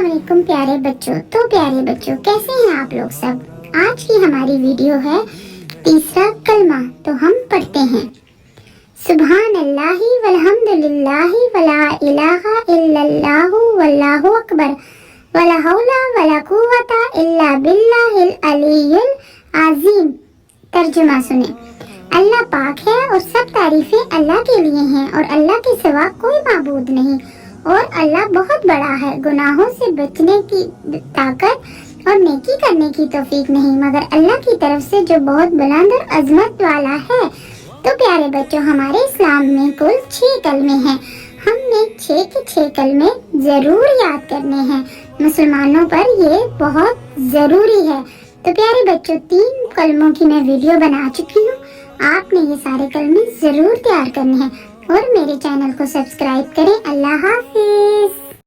अस्सलाम वालेकुम प्यारे बच्चों। तो प्यारे बच्चों, कैसे हैं आप लोग सब। आज की हमारी वीडियो है तीसरा कलमा। तो हम पढ़ते हैं सुभान अल्लाहि वल्हम्दुलिल्लाहि वला इलाहा इल्लल्लाहु वल्लाहु अकबर वला हौला वला कुव्वता इल्ला बिल्लाहिल अलिय्युल अज़ीम। तर्जुमा सुने। अल्लाह पाक है और सब तारीफें अल्लाह के लिए हैं और अल्लाह के सिवा कोई माबूद नहीं और अल्लाह बहुत बड़ा है। गुनाहों से बचने की ताकत और नेकी करने की तौफीक नहीं मगर अल्लाह की तरफ से जो बहुत बुलंद और अजमत वाला है। तो प्यारे बच्चों, हमारे इस्लाम में कुल 6 कलमे हैं। हमने 6 के 6 कलमे जरूर याद करने हैं। मुसलमानों पर ये बहुत जरूरी है। तो प्यारे बच्चों, 3 कलमों की मैं वीडियो बना चुकी हूँ। आपने ये सारे कलमे जरूर तैयार करने हैं और मेरे चैनल को सब्सक्राइब करें। अल्लाह हाफिज।